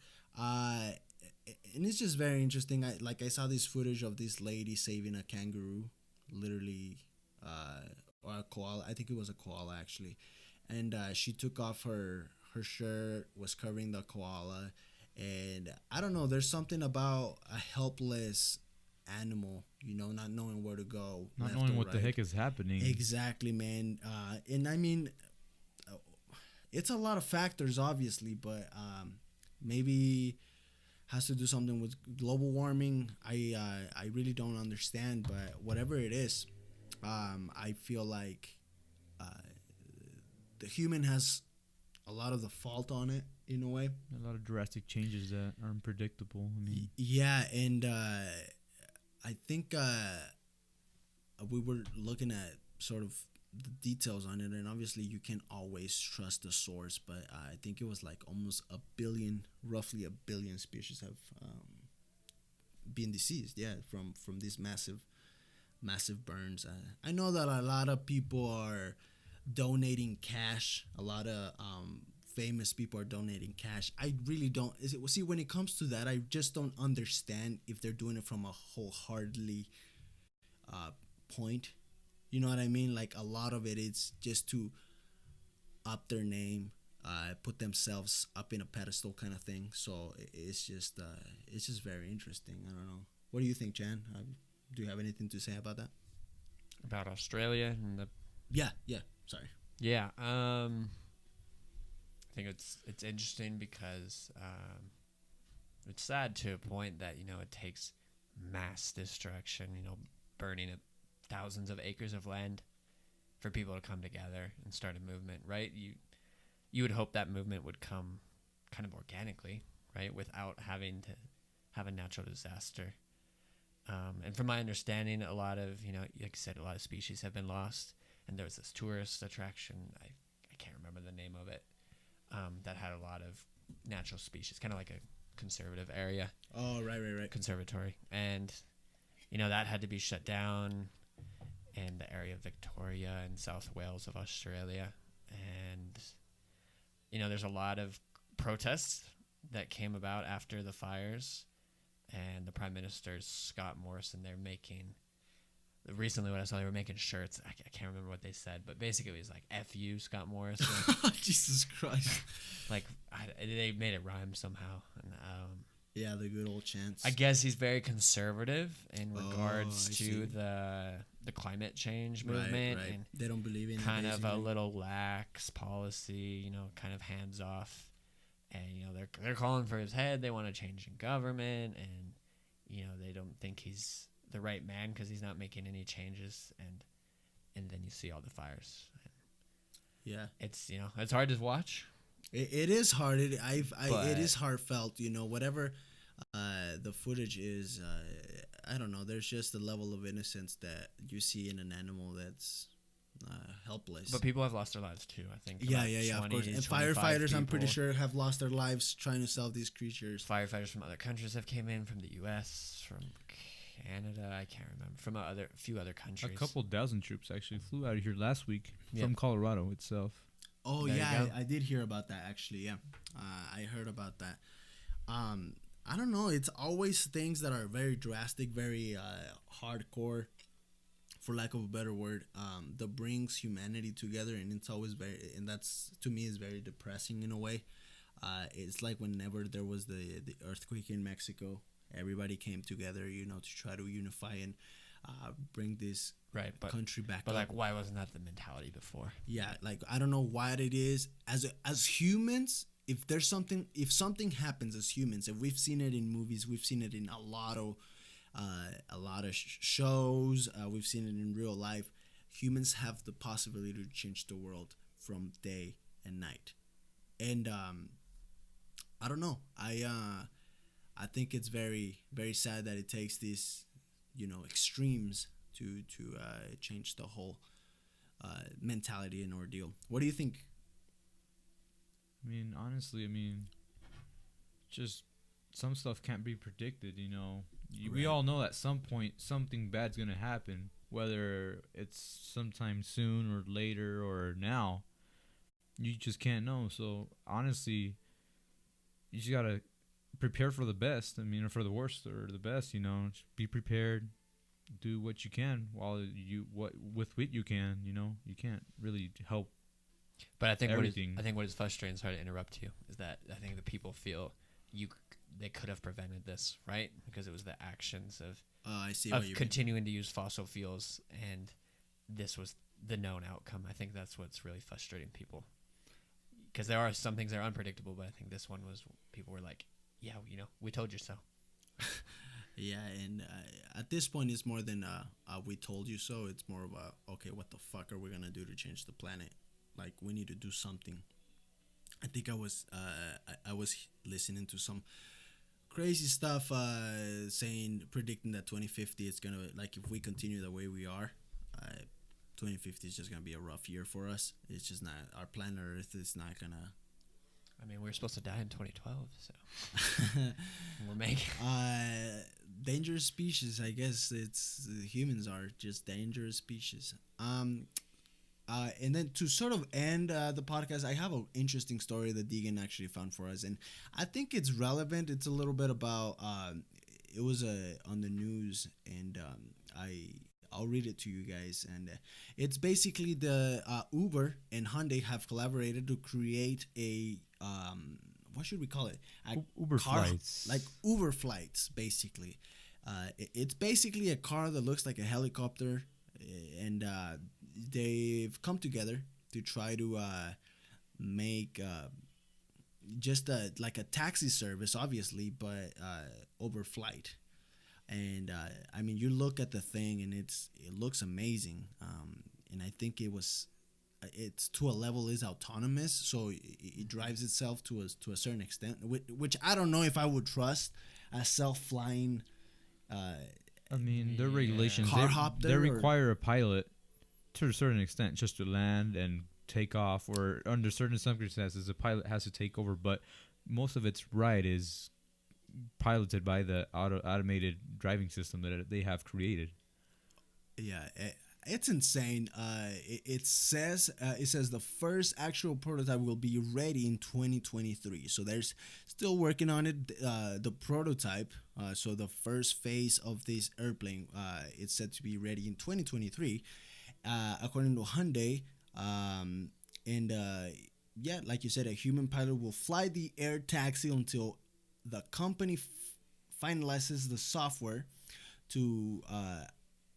And it's just very interesting. I saw this footage of this lady saving a kangaroo, literally, or a koala. I think it was a koala actually, and she took off her shirt, was covering the koala, and I don't know. There's something about a helpless animal, not knowing where to go, Not left knowing or what the right. heck is happening. Exactly, man. And I mean, it's a lot of factors, obviously, but maybe has to do something with global warming. I really don't understand, but whatever it is, I feel like uh, the human has a lot of the fault on it in a way. A lot of drastic changes that are unpredictable. I mean, Yeah, and I think we were looking at sort of the details on it, and obviously you can't always trust the source, but I think it was like almost roughly a billion species have been deceased. Yeah, from these massive burns. I know that a lot of people are donating cash. A lot of famous people are donating cash. I really don't. See, when it comes to that, I just don't understand if they're doing it from a wholeheartedly point. You know what I mean? Like a lot of it is just to up their name, put themselves up in a pedestal kind of thing. So it's just very interesting. I don't know. What do you think, Jan? Do you have anything to say about that? About Australia and the Yeah. Sorry. Yeah, I think it's interesting because it's sad to a point that it takes mass destruction, burning up thousands of acres of land for people to come together and start a movement, right? You would hope that movement would come kind of organically, right, without having to have a natural disaster. And from my understanding, a lot of like I said, a lot of species have been lost. And there was this tourist attraction, I can't remember the name of it, that had a lot of natural species, kind of like a conservative area. Oh, right. Conservatory. And, that had to be shut down in the area of Victoria and South Wales of Australia. And, there's a lot of protests that came about after the fires. And the Prime Minister's Scott Morrison, they're making... Recently, what I saw, they were making shirts. I can't remember what they said, but basically it was like "F you, Scott Morrison." Jesus Christ! Like they made it rhyme somehow. And, yeah, the good old chants. I guess he's very conservative in regards to the climate change Right, movement right. and They don't believe in it, kind of a basically. little lax policy, kind of hands off. And they're calling for his head. They want to change in government, and they don't think he's the right man because he's not making any changes. And then you see all the fires. Yeah. It's hard to watch. It is hard. But- It is heartfelt. Whatever the footage is. I don't know. There's just a level of innocence that you see in an animal that's helpless. But people have lost their lives too, I think. Yeah, about yeah, yeah. Of 20, course. And 25 firefighters, I'm pretty people. sure, have lost their lives trying to save these creatures. Firefighters from other countries have came in, from the U.S., from Canada, I can't remember, from a few other A countries. couple dozen troops actually flew out of here last week Yeah. from Colorado itself. Oh There you yeah, go. I did hear about that actually. Yeah, I heard about that. I don't know. It's always things that are very drastic, very hardcore, for lack of a better word. That brings humanity together, and it's always and that's, to me, is very depressing in a way. It's like whenever there was the earthquake in Mexico, everybody came together, to try to unify and bring this Right, but country back but up. like, why wasn't that the mentality before? Yeah, like I don't know what it is. As humans, if something happens as humans, if we've seen it in movies, we've seen it in a lot of shows, we've seen it in real life. Humans have the possibility to change the world from day and night, and I don't know. I think it's very very sad that it takes these extremes to change the whole mentality and ordeal. What do you think? I mean, honestly, just some stuff can't be predicted. We Right. all know at some point something bad's gonna happen, whether it's sometime soon or later or now. You just can't know. So honestly, you just gotta prepare for the best. Or for the worst or the best. Just be prepared. Do what you can while with what you can. You can't really help. But I think Everything. what is frustrating, sorry to interrupt you, is that I think the people feel they could have prevented this, right? Because it was the actions of I see what you mean. continuing to use fossil fuels, and this was the known outcome. I think that's what's really frustrating people. Because there are some things that are unpredictable, but I think this one was, people were like, yeah, we told you so. Yeah, and at this point, it's more than we told you so. It's more of a, okay, what the fuck are we gonna do to change the planet? Like, we need to do something. I think I was listening to some crazy stuff predicting that 2050 is gonna, like, if we continue the way we are, 2050 is just gonna be a rough year for us. It's just not, our planet Earth is not gonna. I mean, we were supposed to die in 2012, so we're making. Dangerous species, I guess. Humans are just dangerous species. And then to sort of end the podcast, I have an interesting story that Deegan actually found for us, and I think it's relevant. It's a little bit about it was on the news, and I'll read it to you guys. And it's basically the Uber and Hyundai have collaborated to create a what should we call it? A Uber car, flights. like Uber flights, basically. It's basically a car that looks like a helicopter, and they've come together to try to make just like a taxi service, obviously, but Uber flight. And I mean, you look at the thing, and it looks amazing. And I think it's to a level is autonomous, so it drives itself to a certain extent, which I don't know if I would trust a self-flying. Their regulations, Car hop they there, or- require a pilot to a certain extent just to land and take off, or under certain circumstances, a pilot has to take over. But most of its ride is piloted by the automated driving system that they have created. Yeah, it's insane. It says the first actual prototype will be ready in 2023. So there's still working on it. The prototype, so the first phase of this airplane, it's set to be ready in 2023, according to Hyundai. And yeah, like you said, a human pilot will fly the air taxi until the company finalizes the software to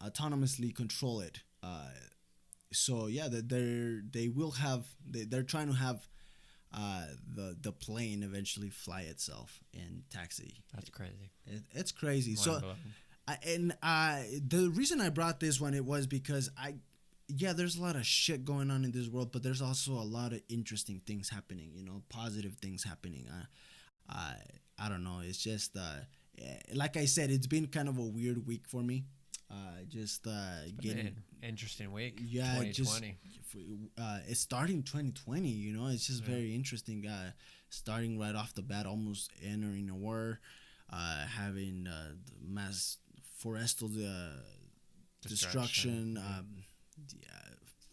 autonomously control it. So yeah, they're trying to have the plane eventually fly itself and taxi. That's crazy. It's crazy. So Mind-blowing. The reason I brought this one, it was because there's a lot of shit going on in this world, but there's also a lot of interesting things happening, positive things happening. I don't know, it's just like I said, it's been kind of a weird week for me. Just getting An interesting week. yeah 2020. it's starting 2020, it's just very interesting, starting right off the bat, almost entering a war, having mass forestal destruction,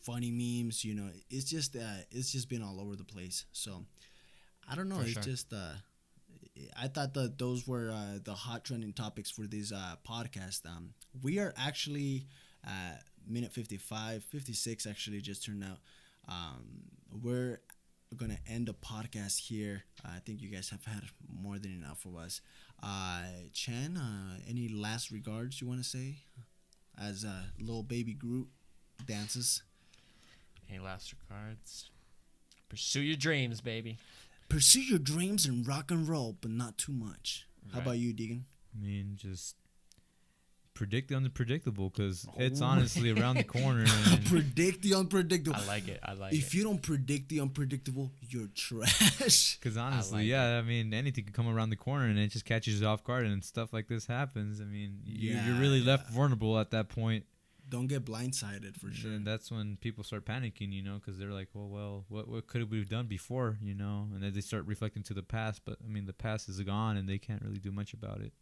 funny memes, it's just been all over the place. So I don't know, For it's sure. just I thought that those were the hot trending topics for this podcast. We are actually minute 55, 56 actually just turned out. We're going to end the podcast here. I think you guys have had more than enough of us. Chan, any last regards you want to say as little baby Groot dances? Any last regards? Pursue your dreams, baby. Pursue your dreams and rock and roll, but not too much. How about you, Deegan? I mean, just predict the unpredictable, because it's Oh. honestly around the corner. And Predict the unpredictable. I like it. If you don't predict the unpredictable, you're trash. because honestly, like I mean, anything could come around the corner and it just catches you off guard, and stuff like this happens. I mean, you're really left vulnerable at that point. Don't get blindsided for sure. And that's when people start panicking, because they're like, well, what could we have done before, and then they start reflecting to the past. But I mean, the past is gone, and they can't really do much about it.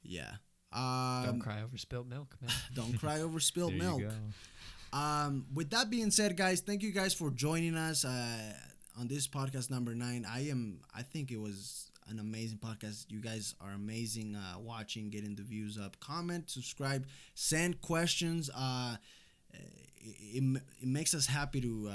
Yeah. don't cry over spilled milk, man. Don't cry over spilled There milk. you go. With that being said, guys, thank you guys for joining us on this podcast number 9. I think it was an amazing podcast. You guys are amazing watching, getting the views up. Comment, subscribe, send questions. It makes us happy to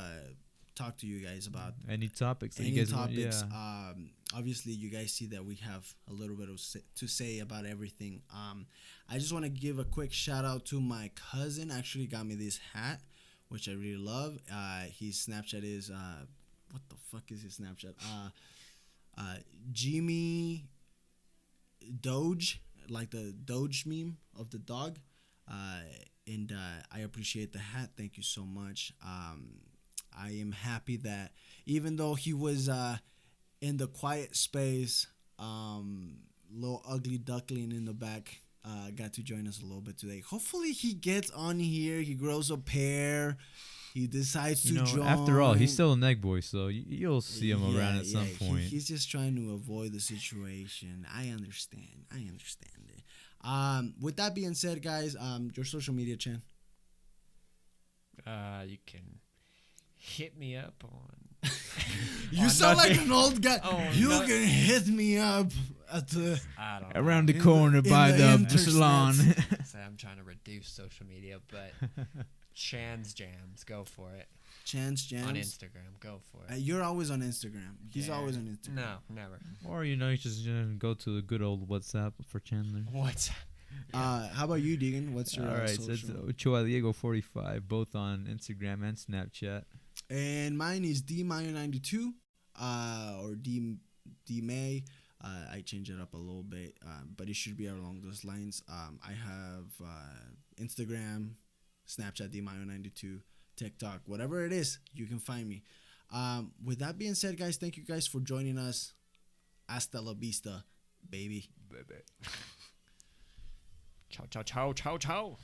talk to you guys about Any topics that any you guys topics. want? Yeah. Obviously, you guys see that we have a little bit to say about everything. I just want to give a quick shout out to my cousin. Actually, got me this hat, which I really love. His Snapchat is what the fuck is his Snapchat? Jimmy Doge, like the Doge meme of the dog. And I appreciate the hat. Thank you so much. I am happy that even though he was in the quiet space, little ugly duckling in the back, got to join us a little bit today. Hopefully he gets on here, he grows a pair, he decides to join. After all, he's still a neck boy, so you'll see him around at some point. He's just trying to avoid the situation. I understand it. With that being said, guys, your social media, Chan. You can hit me up on. You Oh, sound like nothing. an old guy. Oh, You no- can hit me up at the. I don't know. Around the In corner the- by in the the internet. salon. Say I'm trying to reduce social media, but Chan's Jams, go for it. Chan's Jams. On Instagram, go for it. You're always on Instagram. He's Yeah. always on Instagram. No, never. Or you just go to the good old WhatsApp for Chandler. What's How about you, Deegan? What's your All right, so it's social? Ochoa Diego 45, both on Instagram and Snapchat. And mine is DMayo92, or D May. I change it up a little bit, but it should be along those lines. I have Instagram, Snapchat, DMayo92, TikTok, whatever it is, you can find me. With that being said, guys, thank you guys for joining us. Hasta la vista, baby. Ciao, ciao, ciao, ciao, ciao.